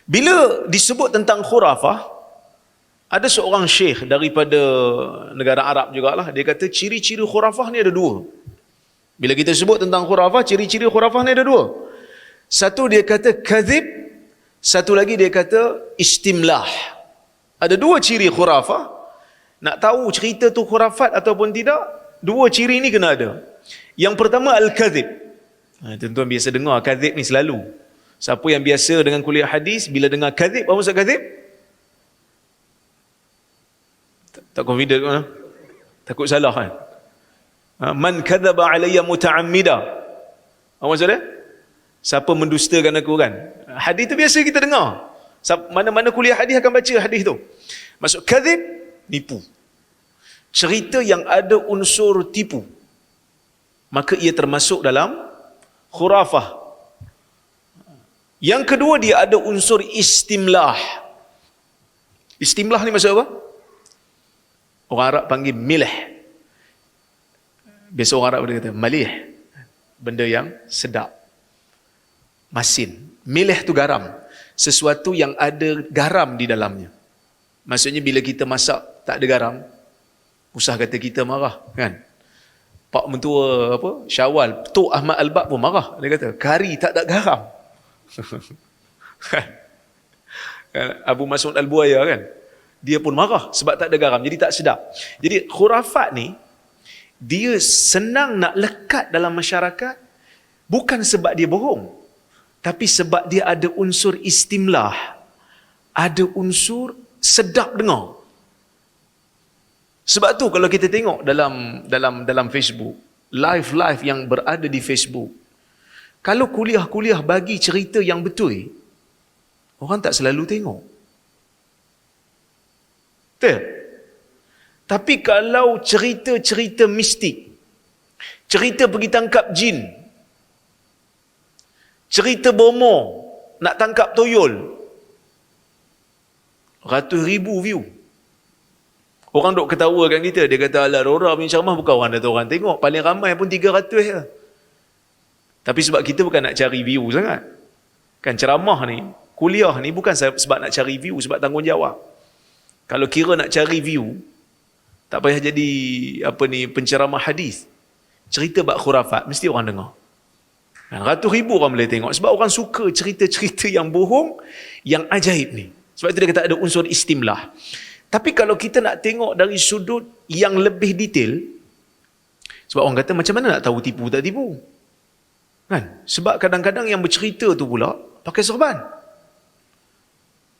Bila disebut tentang khurafah, ada seorang syekh daripada negara Arab jugalah, dia kata ciri-ciri khurafah ni ada dua. Bila kita sebut tentang khurafah, ciri-ciri khurafah ni ada dua. Satu dia kata kadhib, satu lagi dia kata istimlah. Ada dua ciri khurafah. Nak tahu cerita tu khurafat ataupun tidak, dua ciri ni kena ada. Yang pertama al-kadhib. Tuan-tuan biasa dengar kadhib ni selalu. Siapa yang biasa dengan kuliah hadis, bila dengar kadhib, apa maksud kadhib? Tak confident kan? Takut salah kan? Man kadzaba alayya muta'ammida. Apa maksud dia? Siapa mendustakan aku kan? Hadis tu biasa kita dengar. Mana-mana kuliah hadis akan baca hadis tu. Maksud kadhib, nipu. Cerita yang ada unsur tipu, maka ia termasuk dalam khurafah. Yang kedua, dia ada unsur istimlah. Istimlah ni maksud apa? Orang Arab panggil milih. Biasa orang Arab dia kata malih, benda yang sedap, masin. Milih tu garam, sesuatu yang ada garam di dalamnya. Maksudnya bila kita masak tak ada garam, usah kata kita marah kan. Pak mentua apa Syawal, Tok Ahmad Al-Bab pun marah. Dia kata kari tak ada garam. Abu Mas'ud Al-Buaya kan, dia pun marah sebab tak ada garam, jadi tak sedap. Jadi khurafat ni dia senang nak lekat dalam masyarakat, bukan sebab dia bohong, tapi sebab dia ada unsur istimlah, ada unsur sedap dengar. Sebab tu kalau kita tengok dalam Facebook, live yang berada di Facebook, kalau kuliah-kuliah bagi cerita yang betul, orang tak selalu tengok. Betul? Tapi kalau cerita-cerita mistik, cerita pergi tangkap jin, cerita bomo nak tangkap toyol, ratus ribu view. Orang duk ketawa kan kita, dia kata alah Rora punya ceramah bukan orang datang orang tengok, paling ramai pun 300 je. Tapi sebab kita bukan nak cari view sangat. Kan ceramah ni, kuliah ni bukan sebab nak cari view, sebab tanggungjawab. Kalau kira nak cari view, tak payah jadi penceramah hadis. Cerita bab khurafat mesti orang dengar. Dan ratus ribu orang boleh tengok sebab orang suka cerita-cerita yang bohong, yang ajaib ni. Sebab itu dia kata ada unsur istimlah. Tapi kalau kita nak tengok dari sudut yang lebih detail, sebab orang kata macam mana nak tahu tipu tak tipu? Kan? Sebab kadang-kadang yang bercerita tu pula pakai serban.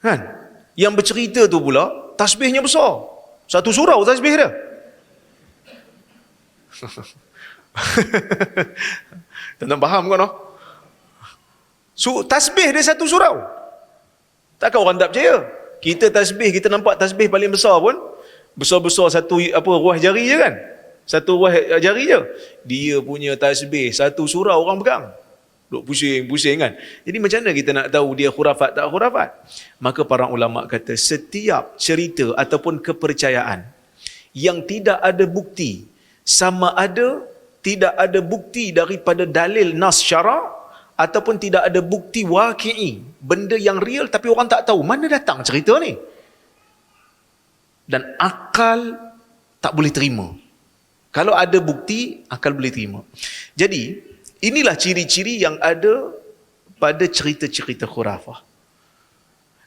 Kan? Yang bercerita tu pula tasbihnya besar. Satu surau tasbih dia. Tuan-tuan faham kan? Tasbih dia satu surau. Takkan orang tak percaya? Kita tasbih, kita nampak tasbih paling besar pun besar-besar satu ruas jari je kan? Satu ruas jari je. Dia punya tasbih satu surau orang pegang. Duk pusing-pusing kan. Jadi macam mana kita nak tahu dia khurafat tak khurafat? Maka para ulama kata setiap cerita ataupun kepercayaan yang tidak ada bukti, sama ada tidak ada bukti daripada dalil nas syara' ataupun tidak ada bukti waqi'i, benda yang real tapi orang tak tahu mana datang cerita ni, dan akal tak boleh terima. Kalau ada bukti, akal boleh terima. Jadi inilah ciri-ciri yang ada pada cerita-cerita khurafah.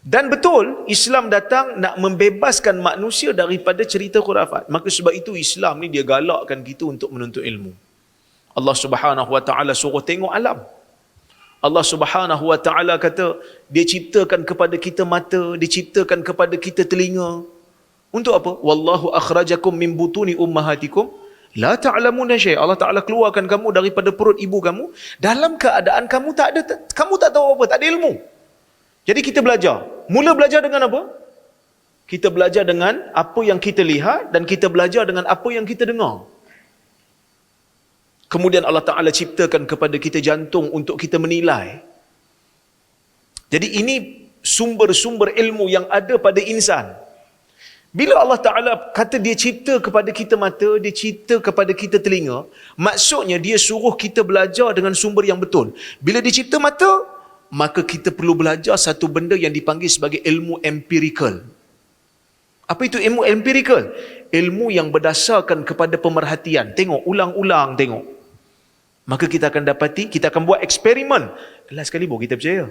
Dan betul Islam datang nak membebaskan manusia daripada cerita khurafat. Maka sebab itu Islam ni dia galakkan kita untuk menuntut ilmu. Allah Subhanahu wa taala suruh tengok alam. Allah Subhanahu wa taala kata dia ciptakan kepada kita mata, dia ciptakan kepada kita telinga. Untuk apa? Wallahu akhrajakum min butuni ummahatikum la ta'lamuna syai'. Allah Taala keluarkan kamu daripada perut ibu kamu dalam keadaan kamu tak tahu apa, tak ada ilmu. Jadi kita belajar. Mula belajar dengan apa? Kita belajar dengan apa yang kita lihat dan kita belajar dengan apa yang kita dengar. Kemudian Allah Ta'ala ciptakan kepada kita jantung untuk kita menilai. Jadi ini sumber-sumber ilmu yang ada pada insan. Bila Allah Ta'ala kata dia cipta kepada kita mata, dia cipta kepada kita telinga, maksudnya dia suruh kita belajar dengan sumber yang betul. Bila dia cipta mata, maka kita perlu belajar satu benda yang dipanggil sebagai ilmu empirikal. Apa itu ilmu empirikal? Ilmu yang berdasarkan kepada pemerhatian. Tengok, ulang-ulang tengok. Maka kita akan dapati, kita akan buat eksperimen. Last kali baru kita percaya.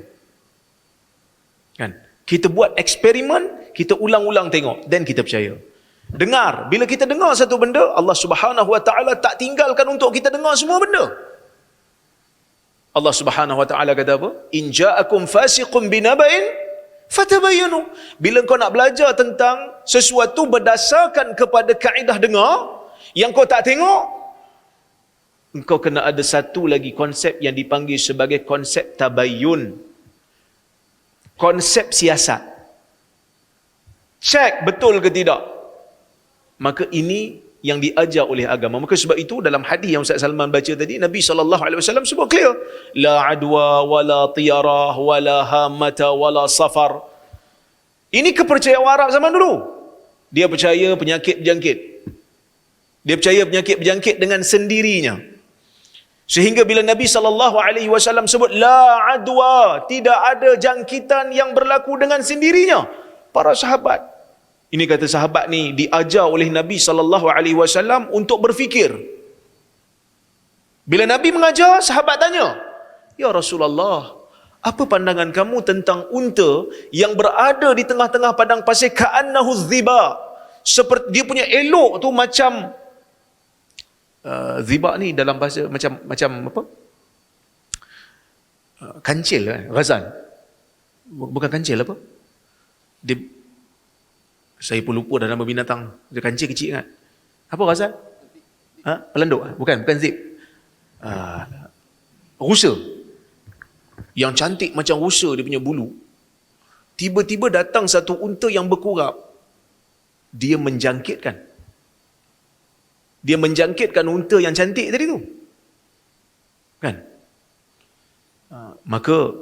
Kan? Kita buat eksperimen, kita ulang-ulang tengok, dan kita percaya. Dengar, bila kita dengar satu benda, Allah Subhanahu Wa Taala tak tinggalkan untuk kita dengar semua benda. Allah Subhanahu Wa Taala kata apa? In ja'akum fasiqun binaba'in fatabayyanu. Bila kau nak belajar tentang sesuatu berdasarkan kepada kaedah dengar, yang kau tak tengok, engkau kena ada satu lagi konsep yang dipanggil sebagai konsep tabayyun. Konsep siasat. Cek betul ke tidak. Maka ini yang diajar oleh agama. Maka sebab itu dalam hadis yang Ustaz Salman baca tadi, Nabi SAW sebut clear. La adwa, wala tiyarah, wala hamata, wala safar. Ini kepercayaan Arab zaman dulu. Dia percaya penyakit berjangkit. Dia percaya penyakit berjangkit dengan sendirinya. Sehingga bila Nabi SAW sebut la adwa, tidak ada jangkitan yang berlaku dengan sendirinya, para sahabat, ini kata sahabat ni diajar oleh Nabi SAW untuk berfikir. Bila Nabi mengajar, sahabat tanya, ya Rasulullah, apa pandangan kamu tentang unta yang berada di tengah-tengah padang pasir, ka'annahu dhiba, seperti dia punya elok tu macam ziba ni dalam bahasa macam apa? Kancil kan? Ghazal. Bukan kancil apa? Dia, saya pun lupa dah nama binatang. Dia kancil kecil kan? Apa ghazal? Pelanduk? Bukan zip. Rusa. Yang cantik macam rusa dia punya bulu. Tiba-tiba datang satu unta yang berkurap. Dia menjangkitkan. Dia menjangkitkan unta yang cantik tadi tu. Kan? Maka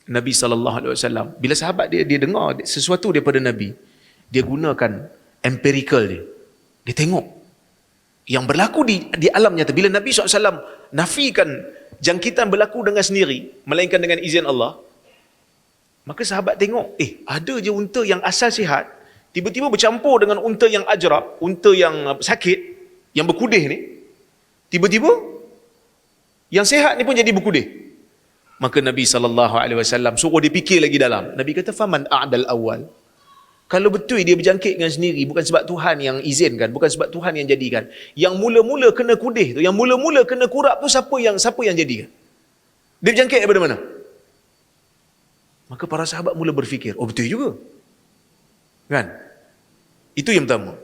Nabi SAW, bila sahabat dia dengar sesuatu daripada Nabi, dia gunakan empirical dia. Dia tengok yang berlaku di alam nyata. Bila Nabi SAW nafikan jangkitan berlaku dengan sendiri, melainkan dengan izin Allah, maka sahabat tengok, ada je unta yang asal sihat, tiba-tiba bercampur dengan unta yang ajrab, unta yang sakit, yang berkudih ni, tiba-tiba yang sehat ni pun jadi berkudih. Maka Nabi SAW suruh dia fikir lagi dalam. Nabi kata, faman a'dal awal. Kalau betul dia berjangkit dengan sendiri, bukan sebab Tuhan yang izinkan, bukan sebab Tuhan yang jadikan. Yang mula-mula kena kudih tu, yang mula-mula kena kurap tu, siapa yang jadikan? Dia berjangkit daripada mana? Maka para sahabat mula berfikir, oh betul juga. Kan? Itu yang pertama.